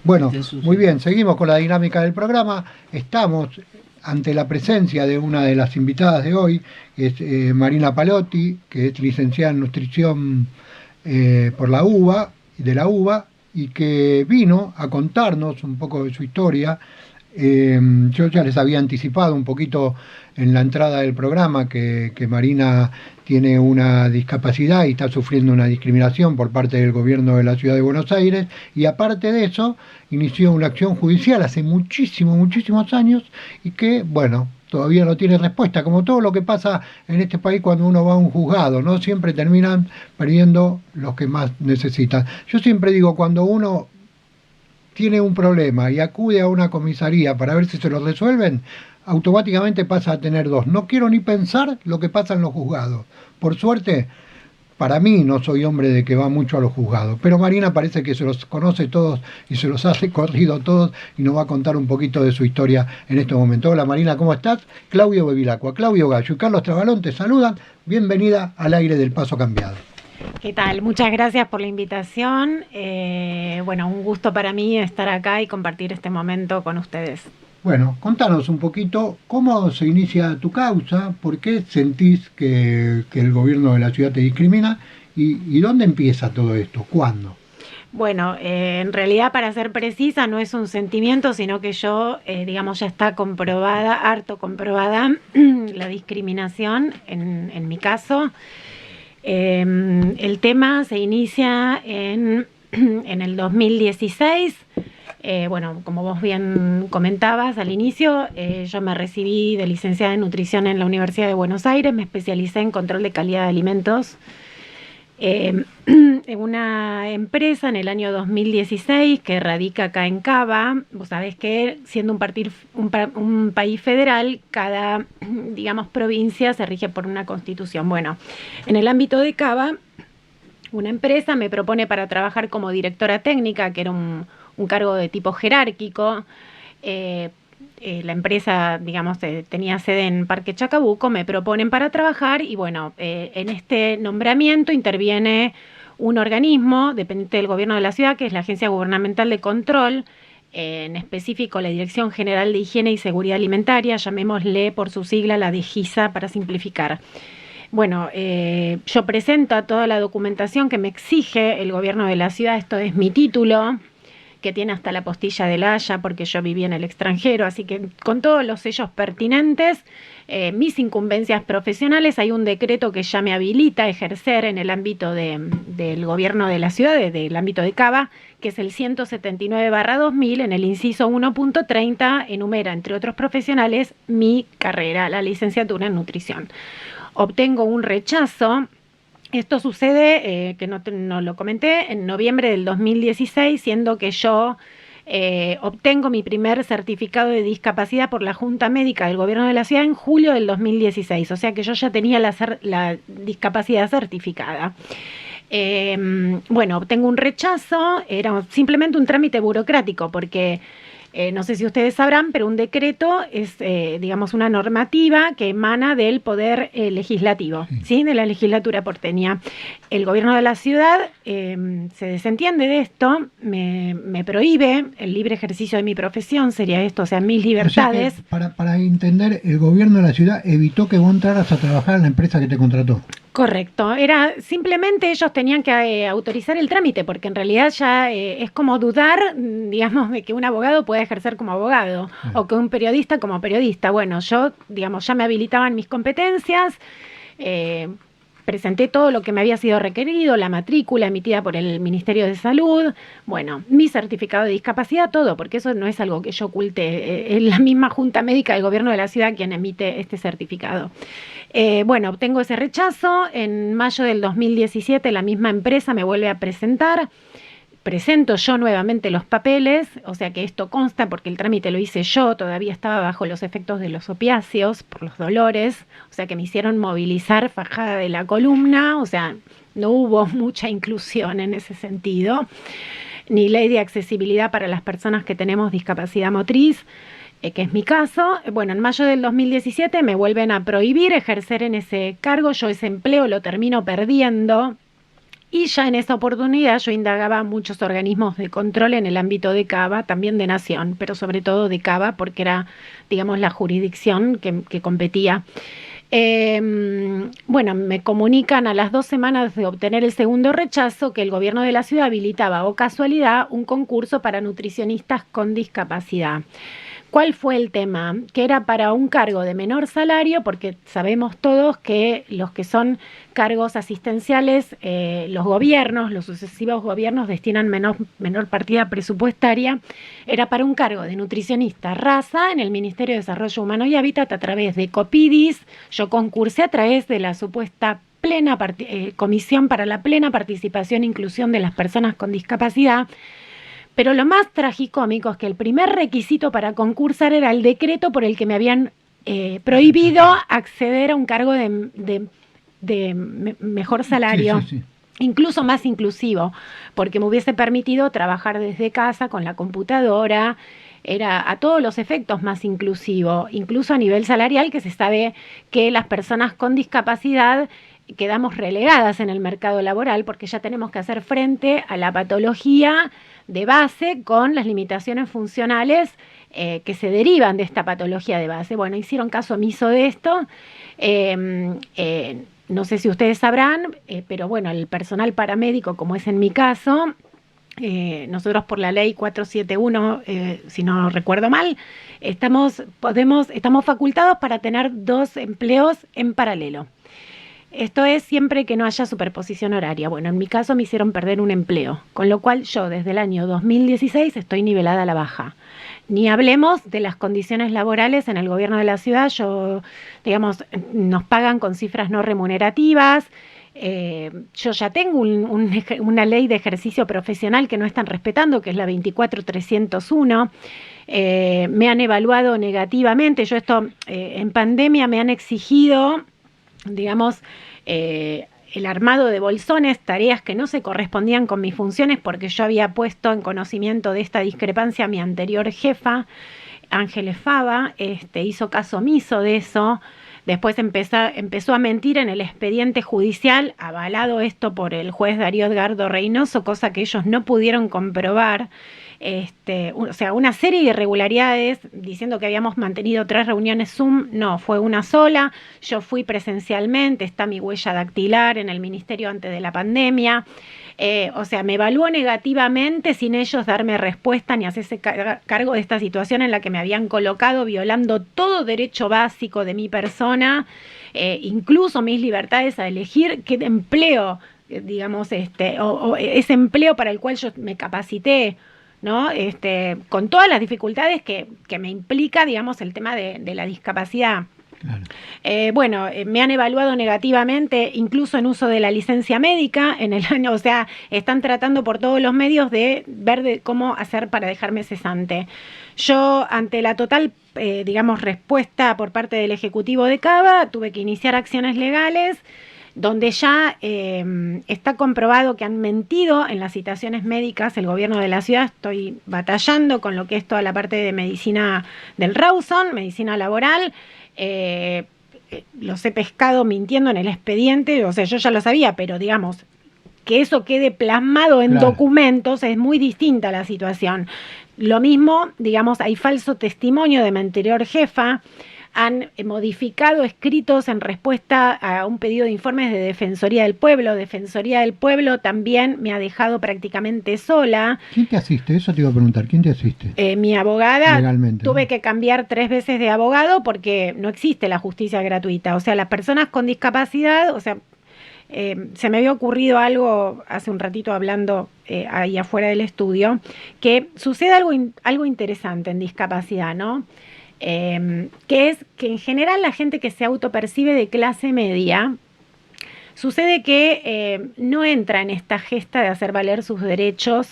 Bueno, muy bien, seguimos con la dinámica del programa. Estamos ante la presencia de una de las invitadas de hoy, que es Marina Palotti, que es licenciada en nutrición por la UBA, de la UBA, y que vino a contarnos un poco de su historia. Yo ya les había anticipado un poquito en la entrada del programa que Marina tiene una discapacidad y está sufriendo una discriminación por parte del gobierno de la ciudad de Buenos Aires, y aparte de eso inició una acción judicial hace muchísimos años y que, bueno, todavía no tiene respuesta, como todo lo que pasa en este país cuando uno va a un juzgado, ¿no? Siempre terminan perdiendo los que más necesitan. Yo siempre digo, cuando uno tiene un problema y acude a una comisaría para ver si se lo resuelven, automáticamente pasa a tener dos. No quiero ni pensar lo que pasa en los juzgados. Por suerte, para mí no soy hombre de que va mucho a los juzgados, pero Marina parece que se los conoce todos y se los ha recorrido todos y nos va a contar un poquito de su historia en este momento. Hola Marina, ¿cómo estás? Claudio Bevilacqua, Claudio Gallo y Carlos Trabalón te saludan. Bienvenida al aire del Paso Cambiado. ¿Qué tal? Muchas gracias por la invitación. Bueno, un gusto para mí estar acá y compartir este momento con ustedes. Bueno, contanos un poquito cómo se inicia tu causa, por qué sentís que el gobierno de la ciudad te discrimina y dónde empieza todo esto, cuándo. Bueno, en realidad, para ser precisa, no es un sentimiento, sino que yo, digamos, ya está comprobada, harto comprobada, la discriminación en mi caso. El tema se inicia en el 2016. Bueno, como vos bien comentabas al inicio, yo me recibí de licenciada en nutrición en la Universidad de Buenos Aires, me especialicé en control de calidad de alimentos en una empresa en el año 2016 que radica acá en Cava. Vos sabés que siendo un país federal, cada, digamos, provincia se rige por una constitución. Bueno, en el ámbito de Cava, una empresa me propone para trabajar como directora técnica, que era un cargo de tipo jerárquico. La empresa, digamos, tenía sede en Parque Chacabuco, me proponen para trabajar y bueno, en este nombramiento interviene un organismo dependiente del gobierno de la ciudad, que es la Agencia Gubernamental de Control, en específico la Dirección General de Higiene y Seguridad Alimentaria, llamémosle por su sigla la DGISA para simplificar. Bueno, yo presento toda la documentación que me exige el gobierno de la ciudad. Esto es mi título, que tiene hasta la postilla del Haya, porque yo viví en el extranjero, así que con todos los sellos pertinentes, mis incumbencias profesionales, hay un decreto que ya me habilita a ejercer en el ámbito del gobierno de la ciudad, del ámbito de Cava, que es el 179/2000, en el inciso 1.30, enumera, entre otros profesionales, mi carrera, la licenciatura en nutrición. Obtengo un rechazo. Esto sucede, que no lo comenté, en noviembre del 2016, siendo que yo obtengo mi primer certificado de discapacidad por la Junta Médica del Gobierno de la Ciudad en julio del 2016, o sea que yo ya tenía la discapacidad certificada. Bueno, obtengo un rechazo, era simplemente un trámite burocrático, porque no sé si ustedes sabrán, pero un decreto es, digamos, una normativa que emana del poder legislativo, ¿sí? De la legislatura porteña. El gobierno de la ciudad se desentiende de esto, me prohíbe el libre ejercicio de mi profesión, sería esto, o sea, mis libertades. O sea que, para entender, el gobierno de la ciudad evitó que vos entraras a trabajar en la empresa que te contrató. Correcto, era simplemente ellos tenían que autorizar el trámite, porque en realidad ya es como dudar, digamos, de que un abogado pueda ejercer como abogado o que un periodista como periodista. Bueno, yo, digamos, ya me habilitaban mis competencias, presenté todo lo que me había sido requerido, la matrícula emitida por el Ministerio de Salud, bueno, mi certificado de discapacidad, todo, porque eso no es algo que yo oculte, es la misma Junta Médica del Gobierno de la Ciudad quien emite este certificado. Bueno, obtengo ese rechazo. En mayo del 2017 la misma empresa me vuelve a presentar. Presento yo nuevamente los papeles, o sea que esto consta porque el trámite lo hice yo, todavía estaba bajo los efectos de los opiáceos por los dolores, o sea que me hicieron movilizar fajada de la columna, o sea, no hubo mucha inclusión en ese sentido, ni ley de accesibilidad para las personas que tenemos discapacidad motriz, que es mi caso. Bueno, en mayo del 2017 me vuelven a prohibir ejercer en ese cargo, yo ese empleo lo termino perdiendo. Y ya en esa oportunidad yo indagaba muchos organismos de control en el ámbito de Cava, también de Nación, pero sobre todo de Cava, porque era, digamos, la jurisdicción que competía. Bueno, me comunican a las 2 semanas de obtener el segundo rechazo que el gobierno de la ciudad habilitaba, o casualidad, un concurso para nutricionistas con discapacidad. ¿Cuál fue el tema? Que era para un cargo de menor salario, porque sabemos todos que los que son cargos asistenciales, los gobiernos, los sucesivos gobiernos destinan menor partida presupuestaria. Era para un cargo de nutricionista raza en el Ministerio de Desarrollo Humano y Hábitat a través de Copidis. Yo concursé a través de la supuesta Comisión para la Plena Participación e Inclusión de las Personas con Discapacidad. Pero lo más tragicómico es que el primer requisito para concursar era el decreto por el que me habían prohibido acceder a un cargo de mejor salario, incluso más inclusivo, porque me hubiese permitido trabajar desde casa con la computadora. Era a todos los efectos más inclusivo, incluso a nivel salarial, que se sabe que las personas con discapacidad quedamos relegadas en el mercado laboral porque ya tenemos que hacer frente a la patología de base con las limitaciones funcionales que se derivan de esta patología de base. Bueno, hicieron caso omiso de esto. No sé si ustedes sabrán, pero bueno, el personal paramédico, como es en mi caso, nosotros por la ley 471, si no recuerdo mal, estamos facultados para tener 2 empleos en paralelo. Esto es siempre que no haya superposición horaria. Bueno, en mi caso me hicieron perder un empleo, con lo cual yo desde el año 2016 estoy nivelada a la baja. Ni hablemos de las condiciones laborales en el gobierno de la ciudad. Digamos, nos pagan con cifras no remunerativas. Yo ya tengo una ley de ejercicio profesional que no están respetando, que es la 24301. Me han evaluado negativamente. En pandemia me han exigido, digamos, el armado de bolsones, tareas que no se correspondían con mis funciones porque yo había puesto en conocimiento de esta discrepancia a mi anterior jefa, Ángeles Fava, hizo caso omiso de eso. Después empezó a mentir en el expediente judicial, avalado esto por el juez Darío Edgardo Reynoso, cosa que ellos no pudieron comprobar. O sea, una serie de irregularidades, diciendo que habíamos mantenido 3 reuniones Zoom. No, fue una sola. Yo fui presencialmente, está mi huella dactilar en el ministerio antes de la pandemia. O sea, me evaluó negativamente sin ellos darme respuesta ni hacerse cargo de esta situación en la que me habían colocado, violando todo derecho básico de mi persona, incluso mis libertades a elegir qué empleo, digamos, o ese empleo para el cual yo me capacité, ¿no? Con todas las dificultades que me implica, digamos, el tema de la discapacidad. Claro. Bueno, me han evaluado negativamente, incluso en uso de la licencia médica en el año. O sea, están tratando por todos los medios de ver cómo hacer para dejarme cesante. Yo, ante la total, digamos, respuesta por parte del Ejecutivo de Cava, tuve que iniciar acciones legales, donde ya está comprobado que han mentido en las citaciones médicas el gobierno de la ciudad. Estoy batallando con lo que es toda la parte de medicina del Rawson, medicina laboral. Los he pescado mintiendo en el expediente. O sea, yo ya lo sabía, pero digamos, que eso quede plasmado en documentos es muy distinta la situación. Lo mismo, digamos, hay falso testimonio de mi anterior jefa. Han modificado escritos en respuesta a un pedido de informes de Defensoría del Pueblo. Defensoría del Pueblo también me ha dejado prácticamente sola. ¿Quién te asiste? Eso te iba a preguntar. ¿Quién te asiste? Mi abogada. Legalmente, tuve que cambiar 3 veces de abogado porque no existe la justicia gratuita. O sea, las personas con discapacidad, o sea, se me había ocurrido algo hace un ratito hablando ahí afuera del estudio, que sucede algo interesante en discapacidad, ¿no? Que es que en general la gente que se autopercibe de clase media, sucede que no entra en esta gesta de hacer valer sus derechos,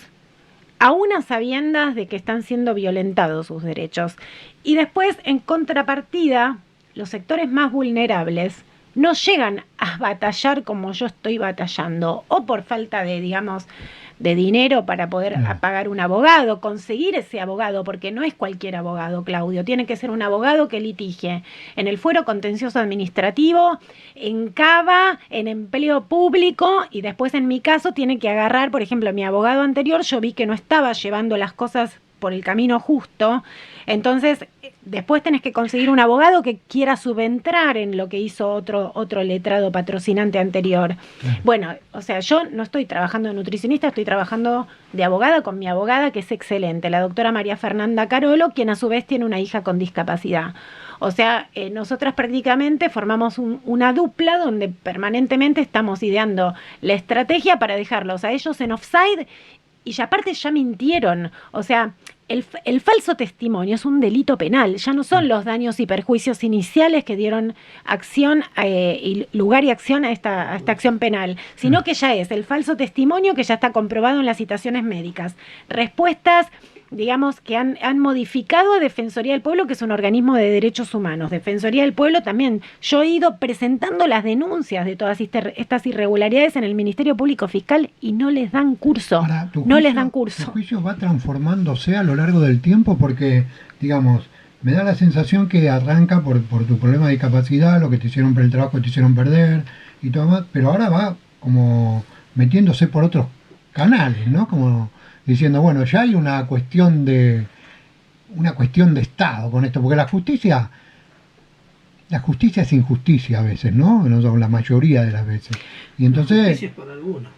aún a sabiendas de que están siendo violentados sus derechos. Y después, en contrapartida, los sectores más vulnerables no llegan a batallar como yo estoy batallando, o por falta de, digamos, de dinero para poder pagar un abogado, conseguir ese abogado, porque no es cualquier abogado, Claudio, tiene que ser un abogado que litigie en el fuero contencioso administrativo, en Cava, en empleo público, y después en mi caso tiene que agarrar, por ejemplo, mi abogado anterior, yo vi que no estaba llevando las cosas por el camino justo, entonces después tenés que conseguir un abogado que quiera subentrar en lo que hizo otro letrado patrocinante anterior. Bueno, o sea, yo no estoy trabajando de nutricionista, estoy trabajando de abogada con mi abogada, que es excelente, la doctora María Fernanda Carolo, quien a su vez tiene una hija con discapacidad. O sea, nosotras prácticamente formamos una dupla donde permanentemente estamos ideando la estrategia para dejarlos a ellos en offside. Y ya aparte ya mintieron, o sea, el falso testimonio es un delito penal, ya no son los daños y perjuicios iniciales que dieron acción y lugar y acción a esta acción penal, sino que ya es el falso testimonio que ya está comprobado en las citaciones médicas. Respuestas, digamos, que han modificado a Defensoría del Pueblo, que es un organismo de derechos humanos. Defensoría del Pueblo también. Yo he ido presentando las denuncias de todas estas irregularidades en el Ministerio Público Fiscal y no les dan curso. Ahora, no les dan curso. ¿Tu juicio va transformándose a lo largo del tiempo? Porque, digamos, me da la sensación que arranca por tu problema de discapacidad, lo que te hicieron el trabajo que te hicieron perder y todo más, pero ahora va como metiéndose por otros canales, ¿no? Como diciendo, bueno, ya hay una cuestión de Estado con esto, porque la justicia es injusticia a veces, ¿no? La mayoría de las veces. Y entonces, la justicia es para algunos.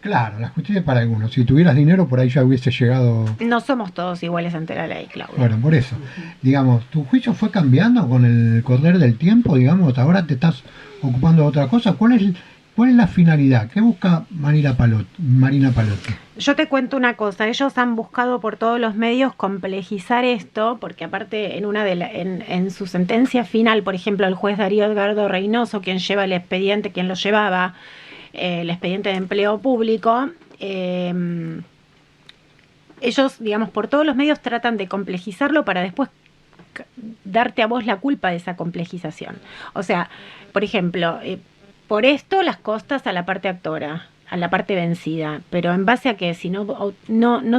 Claro, la justicia es para algunos. Si tuvieras dinero, por ahí ya hubiese llegado. No somos todos iguales ante la ley, Claudia. Bueno, por eso. Digamos, ¿tu juicio fue cambiando con el correr del tiempo? Digamos, ahora te estás ocupando de otra cosa. ¿Cuál es la finalidad? ¿Qué busca Marina Palotti? Yo te cuento una cosa, ellos han buscado por todos los medios complejizar esto, porque aparte en su sentencia final, por ejemplo, el juez Darío Edgardo Reynoso, quien lleva el expediente, quien lo llevaba, el expediente de empleo público, ellos, digamos, por todos los medios tratan de complejizarlo para después darte a vos la culpa de esa complejización. O sea, por ejemplo, por esto las costas a la parte actora, a la parte vencida, pero en base a que si no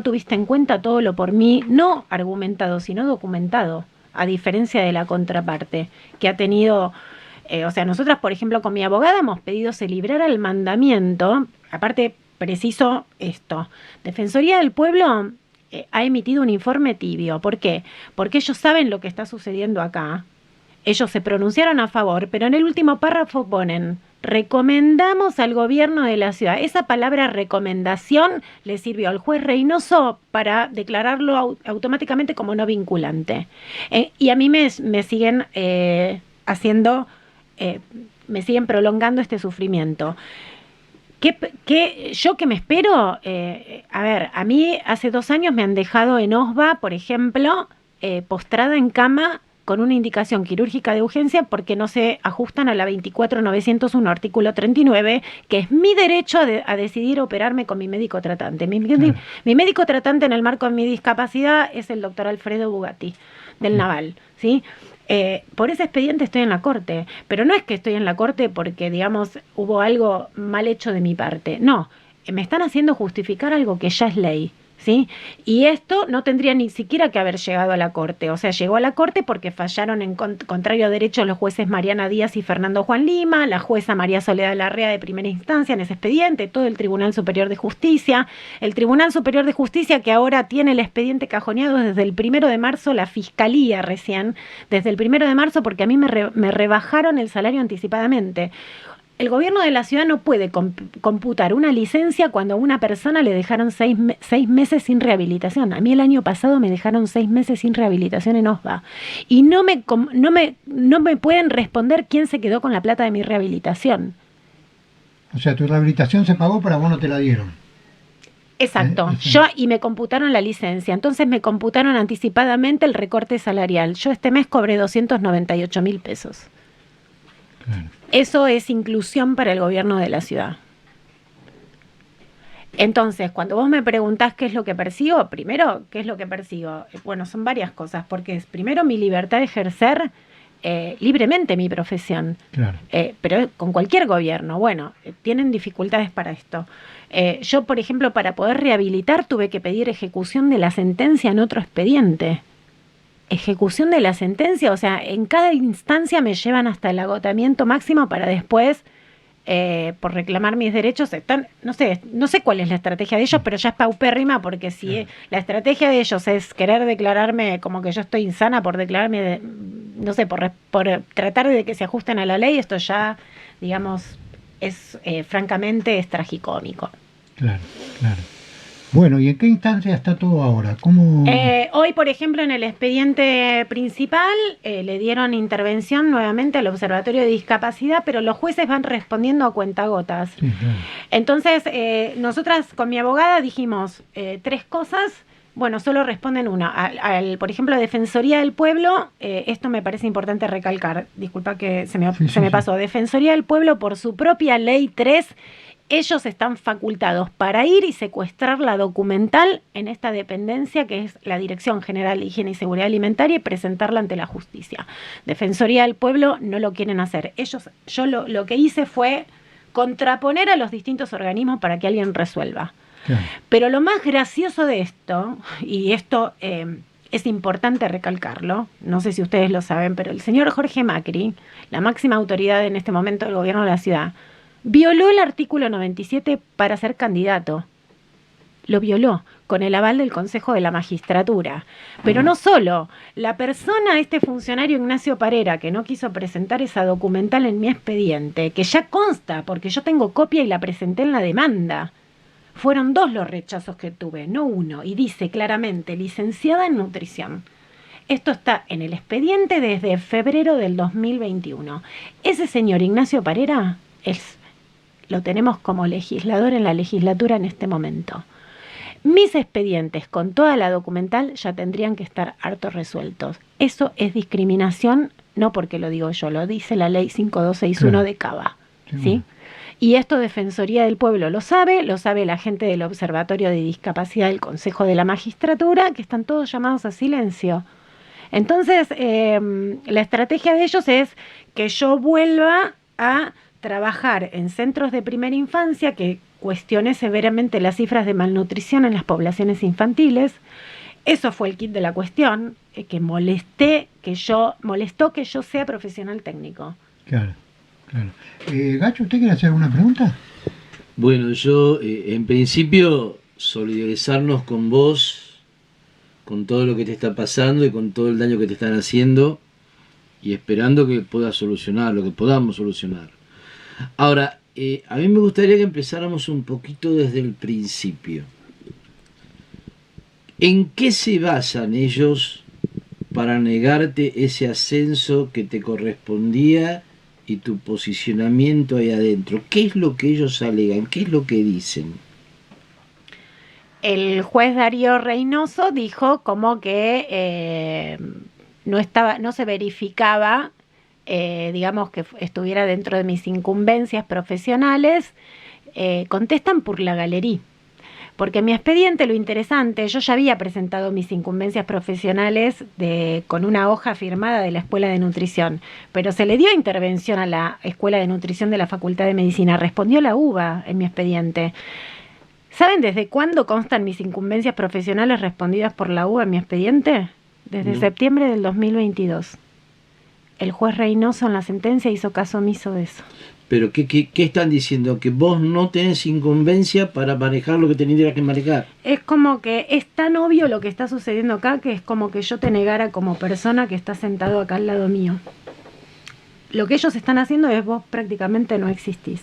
tuviste en cuenta todo lo por mí, no argumentado, sino documentado, a diferencia de la contraparte, que ha tenido, o sea, nosotras, por ejemplo, con mi abogada hemos pedido se librara el mandamiento, aparte preciso esto, Defensoría del Pueblo ha emitido un informe tibio, ¿por qué? Porque ellos saben lo que está sucediendo acá, ellos se pronunciaron a favor, pero en el último párrafo ponen: recomendamos al gobierno de la ciudad. Esa palabra recomendación le sirvió al juez Reynoso para declararlo automáticamente como no vinculante. Y a mí me siguen me siguen prolongando este sufrimiento. Yo que me espero, a ver, a mí hace 2 años me han dejado en OSBA, por ejemplo, postrada en cama, con una indicación quirúrgica de urgencia porque no se ajustan a la 24901, artículo 39, que es mi derecho a decidir operarme con mi médico tratante. Mi médico tratante en el marco de mi discapacidad es el doctor Alfredo Bugatti, del Naval, ¿sí? Por ese expediente estoy en la corte, pero no es que estoy en la corte porque, digamos, hubo algo mal hecho de mi parte. No, me están haciendo justificar algo que ya es ley. ¿Sí? Y esto no tendría ni siquiera que haber llegado a la Corte. O sea, llegó a la Corte porque fallaron en contrario a derecho los jueces Mariana Díaz y Fernando Juan Lima, la jueza María Soledad Larrea de primera instancia en ese expediente, todo el Tribunal Superior de Justicia. El Tribunal Superior de Justicia, que ahora tiene el expediente cajoneado desde el 1 de marzo, la Fiscalía recién, desde el 1 de marzo, porque a mí me rebajaron el salario anticipadamente. El gobierno de la ciudad no puede computar una licencia cuando a una persona le dejaron 6 meses sin rehabilitación. A mí el año pasado me dejaron 6 meses sin rehabilitación en OSBA. Y no me pueden responder quién se quedó con la plata de mi rehabilitación. O sea, tu rehabilitación se pagó, pero a vos no te la dieron. Exacto. Y me computaron la licencia. Entonces me computaron anticipadamente el recorte salarial. Yo este mes cobré 298.000 pesos. Claro. Eso es inclusión para el gobierno de la ciudad. Entonces, cuando vos me preguntás qué es lo que persigo, primero, ¿qué es lo que persigo? Bueno, son varias cosas, porque es primero mi libertad de ejercer libremente mi profesión. Claro. Pero con cualquier gobierno, bueno, tienen dificultades para esto. Yo, por ejemplo, para poder rehabilitar tuve que pedir ejecución de la sentencia en otro expediente. Ejecución de la sentencia, o sea, en cada instancia me llevan hasta el agotamiento máximo para después, por reclamar mis derechos, no sé cuál es la estrategia de ellos, pero ya es paupérrima, porque si la estrategia de ellos es querer declararme como que yo estoy insana por declararme, no sé, por tratar de que se ajusten a la ley, esto ya, digamos, es francamente es tragicómico. Claro, claro. Bueno, ¿y en qué instancia está todo ahora? ¿Cómo? Hoy, por ejemplo, en el expediente principal le dieron intervención nuevamente al Observatorio de Discapacidad, pero los jueces van respondiendo a cuentagotas. Sí, claro. Entonces, nosotras con mi abogada dijimos 3 cosas. Bueno, solo responden una. Por ejemplo, Defensoría del Pueblo, esto me parece importante recalcar. Disculpa que se me pasó. Defensoría del Pueblo, por su propia ley 3, ellos están facultados para ir y secuestrar la documental en esta dependencia que es la Dirección General de Higiene y Seguridad Alimentaria y presentarla ante la justicia. Defensoría del Pueblo no lo quieren hacer. Yo lo que hice fue contraponer a los distintos organismos para que alguien resuelva. Claro. Pero lo más gracioso de esto, y esto es importante recalcarlo, no sé si ustedes lo saben, pero el señor Jorge Macri, la máxima autoridad en este momento del gobierno de la ciudad, violó el artículo 97 para ser candidato. Lo violó con el aval del Consejo de la Magistratura. Pero no solo, la persona, este funcionario Ignacio Parera, que no quiso presentar esa documental en mi expediente, que ya consta, porque yo tengo copia y la presenté en la demanda. Fueron 2 los rechazos que tuve, no 1, y dice claramente, licenciada en nutrición. Esto está en el expediente desde febrero del 2021. Ese señor Ignacio Parera lo tenemos como legislador en la legislatura en este momento. Mis expedientes con toda la documental ya tendrían que estar harto resueltos. Eso es discriminación, no porque lo digo yo, lo dice la ley 5261 claro. de Cava. ¿Sí? Y esto Defensoría del Pueblo lo sabe la gente del Observatorio de Discapacidad del Consejo de la Magistratura, que están todos llamados a silencio. Entonces, la estrategia de ellos es que yo vuelva a trabajar en centros de primera infancia, que cuestioné severamente las cifras de malnutrición en las poblaciones infantiles. Eso fue el kit de la cuestión, que molestó que yo sea profesional técnico. Claro, claro. Gacho, ¿usted quiere hacer alguna pregunta? Bueno, yo en principio solidarizarnos con vos, con todo lo que te está pasando y con todo el daño que te están haciendo, y esperando que puedas solucionar lo que podamos solucionar. Ahora, a mí me gustaría que empezáramos un poquito desde el principio. ¿En qué se basan ellos para negarte ese ascenso que te correspondía y tu posicionamiento ahí adentro? ¿Qué es lo que ellos alegan? ¿Qué es lo que dicen? El juez Darío Reynoso dijo como que no se verificaba, digamos, que estuviera dentro de mis incumbencias profesionales. Contestan por la galería. Porque en mi expediente, lo interesante, yo ya había presentado mis incumbencias profesionales con una hoja firmada de la Escuela de Nutrición, pero se le dio intervención a la Escuela de Nutrición de la Facultad de Medicina. Respondió la UBA en mi expediente. ¿Saben desde cuándo constan mis incumbencias profesionales respondidas por la UBA en mi expediente? Desde septiembre del 2022. El juez Reynoso en la sentencia hizo caso omiso de eso. ¿Pero qué están diciendo? ¿Que vos no tenés incumbencia para manejar lo que tendrías que manejar? Es como que es tan obvio lo que está sucediendo acá, que es como que yo te negara como persona que está sentado acá al lado mío. Lo que ellos están haciendo es vos prácticamente no existís.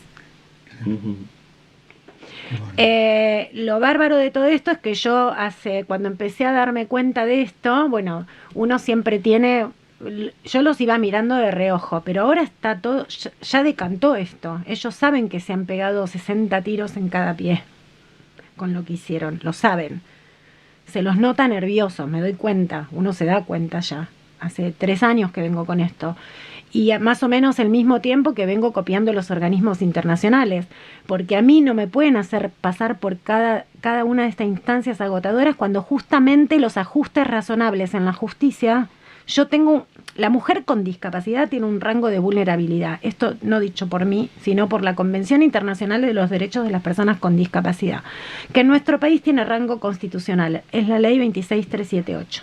Lo bárbaro de todo esto es que yo cuando empecé a darme cuenta de esto, bueno, uno siempre tiene... Yo los iba mirando de reojo, pero ahora está todo, ya decantó esto. Ellos saben que se han pegado 60 tiros en cada pie con lo que hicieron, lo saben. Se los nota nerviosos, me doy cuenta, uno se da cuenta ya. Hace 3 años que vengo con esto. Y más o menos el mismo tiempo que vengo copiando los organismos internacionales, porque a mí no me pueden hacer pasar por cada una de estas instancias agotadoras cuando justamente los ajustes razonables en la justicia... Yo tengo, la mujer con discapacidad tiene un rango de vulnerabilidad. Esto no dicho por mí, sino por la Convención Internacional de los Derechos de las Personas con Discapacidad, que en nuestro país tiene rango constitucional. Es la ley 26378.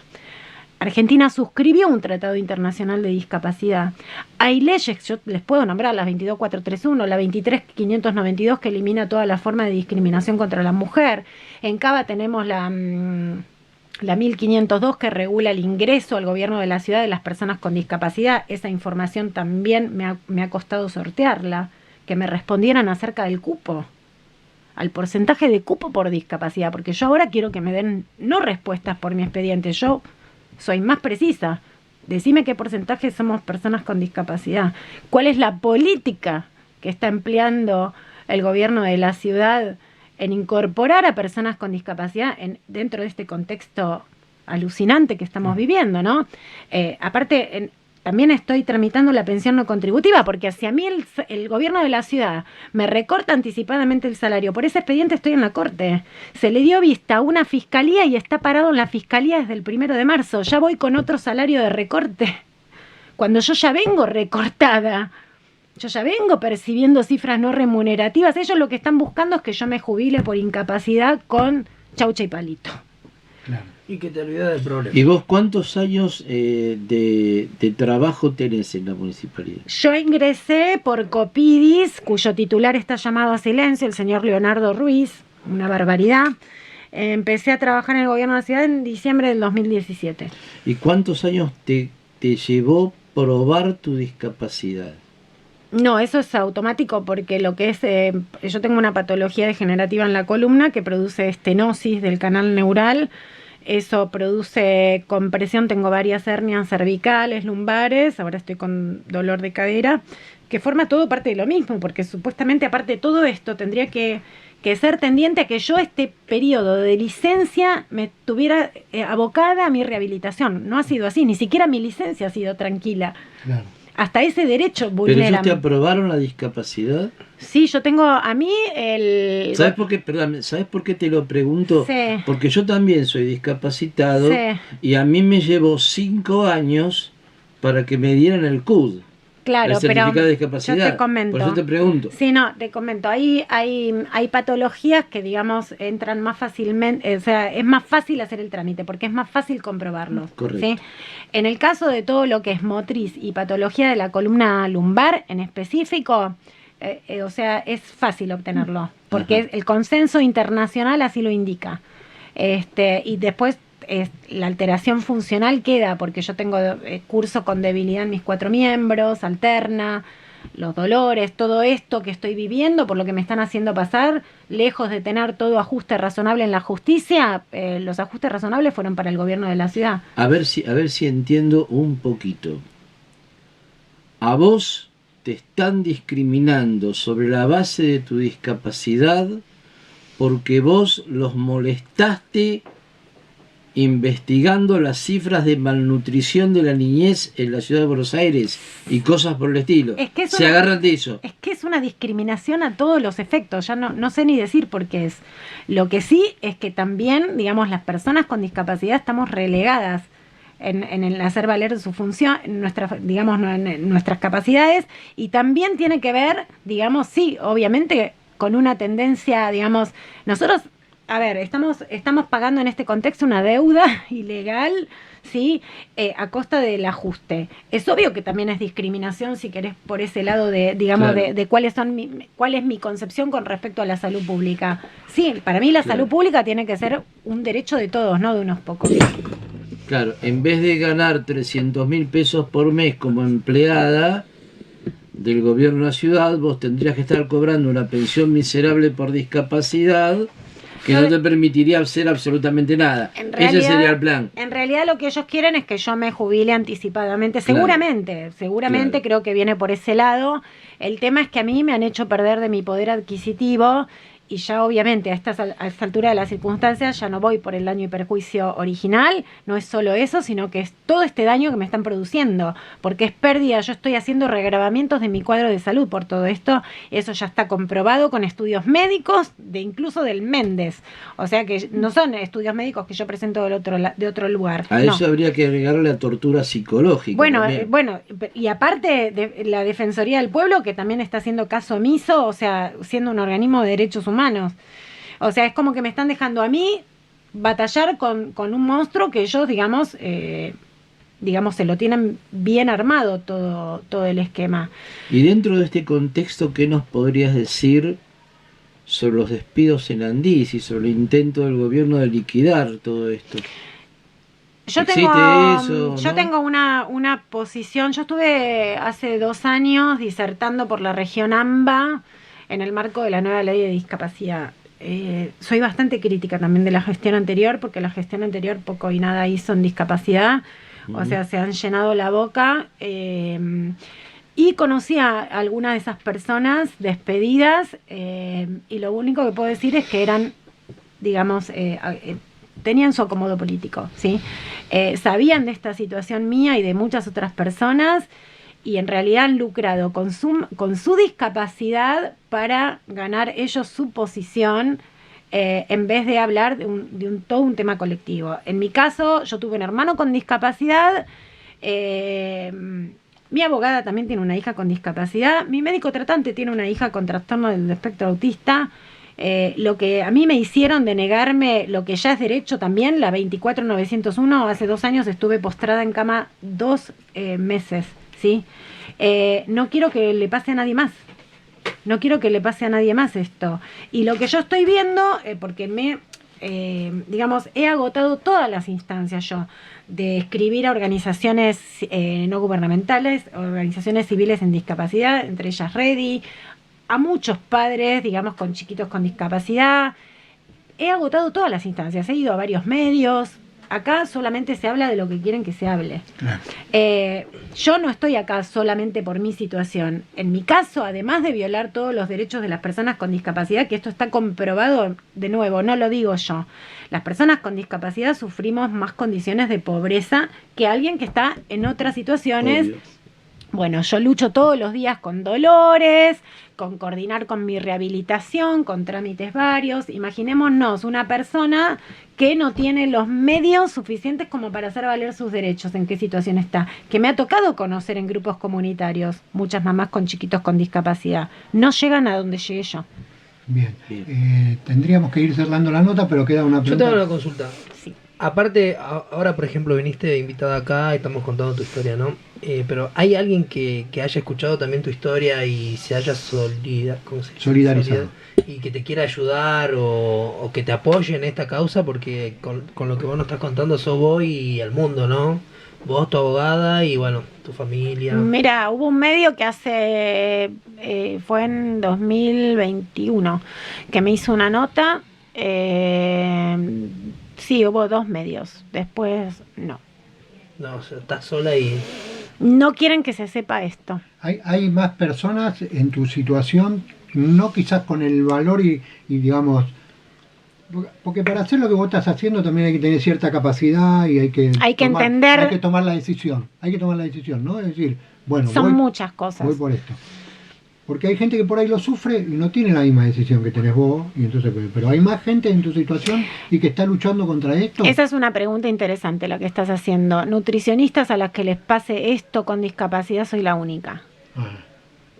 Argentina suscribió un tratado internacional de discapacidad. Hay leyes, yo les puedo nombrar, la 22431, la 23592, que elimina toda la forma de discriminación contra la mujer. En Cava tenemos la 1502, que regula el ingreso al gobierno de la ciudad de las personas con discapacidad. Esa información también me ha costado sortearla, que me respondieran acerca del cupo, al porcentaje de cupo por discapacidad, porque yo ahora quiero que me den no respuestas por mi expediente, yo soy más precisa. Decime qué porcentaje somos personas con discapacidad. ¿Cuál es la política que está empleando el gobierno de la ciudad en incorporar a personas con discapacidad dentro de este contexto alucinante que estamos viviendo, ¿no? Aparte, también estoy tramitando la pensión no contributiva, porque si a mí el gobierno de la ciudad me recorta anticipadamente el salario, por ese expediente estoy en la corte. Se le dio vista a una fiscalía y está parado en la fiscalía desde el 1 de marzo. Ya voy con otro salario de recorte, cuando yo ya vengo recortada. Yo ya vengo percibiendo cifras no remunerativas. Ellos lo que están buscando es que yo me jubile por incapacidad con chaucha y palito. Claro. Y que te olvidas del problema. ¿Y vos cuántos años de trabajo tenés en la municipalidad? Yo ingresé por Copidis, cuyo titular está llamado a silencio, el señor Leonardo Ruiz, una barbaridad. Empecé a trabajar en el gobierno de la ciudad en diciembre del 2017. ¿Y cuántos años te llevó probar tu discapacidad? No, eso es automático, porque lo que es, yo tengo una patología degenerativa en la columna que produce estenosis del canal neural. Eso produce compresión, tengo varias hernias cervicales, lumbares, ahora estoy con dolor de cadera, que forma todo parte de lo mismo, porque supuestamente aparte de todo esto tendría que ser tendiente a que yo este periodo de licencia me tuviera abocada a mi rehabilitación. No ha sido así, ni siquiera mi licencia ha sido tranquila. Claro. Hasta ese derecho vulneran. ¿Pero ellos te aprobaron la discapacidad? Sí, yo tengo a mí ¿Sabes por qué? Perdón, ¿sabes por qué te lo pregunto? Sí. Porque yo también soy discapacitado, Sí. y a mí me llevó 5 años para que me dieran el CUD. Claro, el certificado pero de discapacidad. yo te comento. Por eso te pregunto. Sí, no, te comento. Hay patologías que, digamos, entran más fácilmente, o sea, es más fácil hacer el trámite porque es más fácil comprobarlo. Correcto. ¿Sí? En el caso de todo lo que es motriz y patología de la columna lumbar en específico, o sea, es fácil obtenerlo porque Ajá. el consenso internacional así lo indica. Y después la alteración funcional queda, porque yo tengo curso con debilidad en mis 4 miembros, alterna, los dolores, todo esto que estoy viviendo, por lo que me están haciendo pasar, lejos de tener todo ajuste razonable en la justicia, los ajustes razonables fueron para el gobierno de la ciudad. A ver si entiendo un poquito. A vos te están discriminando sobre la base de tu discapacidad porque vos los molestaste investigando las cifras de malnutrición de la niñez en la ciudad de Buenos Aires y cosas por el estilo. Es que se agarran de eso. Es que es una discriminación a todos los efectos, ya no sé ni decir por qué es. Lo que sí es que también, digamos, las personas con discapacidad estamos relegadas en el hacer valer su función, en nuestras capacidades, y también tiene que ver, digamos, sí, obviamente, con una tendencia, digamos, nosotros, a ver, estamos pagando en este contexto una deuda ilegal, ¿sí? A costa del ajuste. Es obvio que también es discriminación, si querés, por ese lado de, digamos, claro, de cuál es mi concepción con respecto a la salud pública. Sí, para mí la salud pública tiene que ser un derecho de todos, no de unos pocos. Claro, en vez de ganar 300.000 pesos por mes como empleada del gobierno de la ciudad, vos tendrías que estar cobrando una pensión miserable por discapacidad que no te permitiría hacer absolutamente nada. Ese sería el plan. En realidad lo que ellos quieren es que yo me jubile anticipadamente. Seguramente, claro. Creo que viene por ese lado. El tema es que a mí me han hecho perder de mi poder adquisitivo y ya obviamente a esta altura de las circunstancias ya no voy por el daño y perjuicio original, no es solo eso, sino que es todo este daño que me están produciendo, porque es pérdida, yo estoy haciendo regrabamientos de mi cuadro de salud por todo esto, eso ya está comprobado con estudios médicos, incluso del Méndez, o sea que no son estudios médicos que yo presento de otro lugar. A eso habría que agregarle la tortura psicológica. Bueno, y aparte de la Defensoría del Pueblo, que también está haciendo caso omiso, o sea, siendo un organismo de derechos humanos. O sea, es como que me están dejando a mí batallar con un monstruo que ellos, digamos, se lo tienen bien armado todo el esquema. Y dentro de este contexto, ¿qué nos podrías decir sobre los despidos en Andís y sobre el intento del gobierno de liquidar todo esto? Yo tengo una posición, yo estuve hace 2 años disertando por la región AMBA en el marco de la nueva ley de discapacidad. Soy bastante crítica también de la gestión anterior, porque la gestión anterior poco y nada hizo en discapacidad, o sea, se han llenado la boca, y conocí a algunas de esas personas despedidas, y lo único que puedo decir es que eran, digamos, tenían su acomodo político, ¿sí? Sabían de esta situación mía y de muchas otras personas, y en realidad han lucrado con su discapacidad para ganar ellos su posición, en vez de hablar de todo un tema colectivo. En mi caso, yo tuve un hermano con discapacidad, mi abogada también tiene una hija con discapacidad, mi médico tratante tiene una hija con trastorno del espectro autista. Lo que a mí me hicieron de negarme lo que ya es derecho también, la 24901, hace 2 años estuve postrada en cama 2 meses, ¿sí? No quiero que le pase a nadie más. No quiero que le pase a nadie más esto. Y lo que yo estoy viendo, porque he agotado todas las instancias yo, de escribir a organizaciones no gubernamentales, organizaciones civiles en discapacidad, entre ellas Ready, a muchos padres, digamos, con chiquitos con discapacidad. He agotado todas las instancias, he ido a varios medios. Acá solamente se habla de lo que quieren que se hable. Claro. Yo no estoy acá solamente por mi situación. En mi caso, además de violar todos los derechos de las personas con discapacidad, que esto está comprobado, de nuevo, no lo digo yo, las personas con discapacidad sufrimos más condiciones de pobreza que alguien que está en otras situaciones. Obvio. Bueno, yo lucho todos los días con dolores, con coordinar con mi rehabilitación, con trámites varios. Imaginémonos una persona que no tiene los medios suficientes como para hacer valer sus derechos, en qué situación está. Que me ha tocado conocer en grupos comunitarios, muchas mamás con chiquitos con discapacidad. No llegan a donde llegué yo. Bien, tendríamos que ir cerrando la nota, pero queda una pregunta. Yo tengo una consulta. Sí. Aparte, ahora por ejemplo viniste invitada acá y estamos contando tu historia, ¿no? Pero ¿hay alguien que haya escuchado también tu historia y se haya solidarizado y que te quiera ayudar o que te apoye en esta causa? Porque con lo que vos nos estás contando sos vos y el mundo, ¿no? Vos, tu abogada y bueno, tu familia. Mira, hubo un medio que fue en 2021, que me hizo una nota. Sí, hubo 2 medios, después no. No, o sea, estás sola y... No quieren que se sepa esto. Hay más personas en tu situación, no quizás con el valor y digamos, porque para hacer lo que vos estás haciendo también hay que tener cierta capacidad y hay que entender, hay que tomar la decisión, ¿no? Es decir, bueno, son muchas cosas. Voy por esto. Porque hay gente que por ahí lo sufre y no tiene la misma decisión que tenés vos, y entonces, pero hay más gente en tu situación y que está luchando contra esto. Esa es una pregunta interesante la que estás haciendo. Nutricionistas a las que les pase esto con discapacidad soy la única.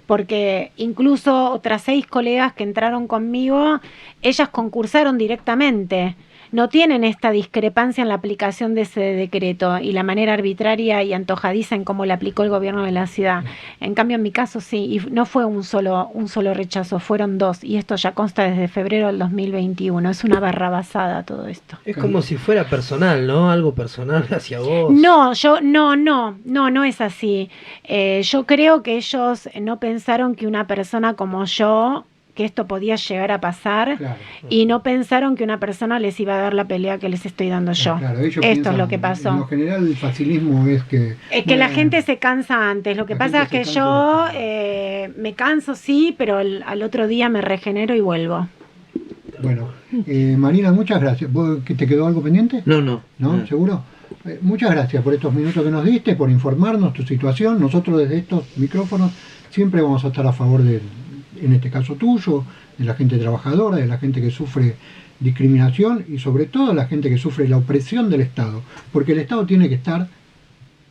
Porque incluso otras 6 colegas que entraron conmigo, ellas concursaron directamente. No tienen esta discrepancia en la aplicación de ese decreto y la manera arbitraria y antojadiza en cómo la aplicó el gobierno de la ciudad. En cambio, en mi caso sí, y no fue un solo rechazo, fueron 2, y esto ya consta desde febrero del 2021. Es una barrabasada todo esto. Es como si fuera personal, ¿no? Algo personal hacia vos. No es así. Yo creo que ellos no pensaron que una persona como yo, que esto podía llegar a pasar, claro. Y no pensaron que una persona les iba a dar la pelea que les estoy dando yo. Claro, esto es lo que pasó. En lo general el facilismo es que... Es que la gente se cansa antes. Lo que pasa es que yo me canso, sí, pero al otro día me regenero y vuelvo. Bueno, Marina, muchas gracias. ¿Te quedó algo pendiente? No, no. ¿No? ¿Seguro? Muchas gracias por estos minutos que nos diste, por informarnos tu situación. Nosotros desde estos micrófonos siempre vamos a estar a favor en este caso tuyo, de la gente trabajadora, de la gente que sufre discriminación y sobre todo la gente que sufre la opresión del Estado, porque el Estado tiene que estar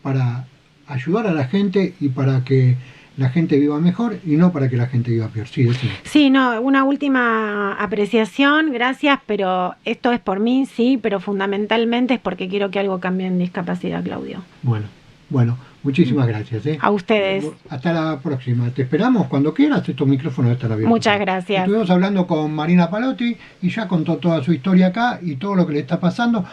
para ayudar a la gente y para que la gente viva mejor y no para que la gente viva peor. Sí, decime. Sí, no, una última apreciación, gracias, pero esto es por mí, sí, pero fundamentalmente es porque quiero que algo cambie en discapacidad, Claudio. Bueno, muchísimas gracias. A ustedes. Hasta la próxima. Te esperamos cuando quieras, estos micrófonos están abiertos. Muchas gracias. Estuvimos hablando con Marina Palotti y ya contó toda su historia acá y todo lo que le está pasando.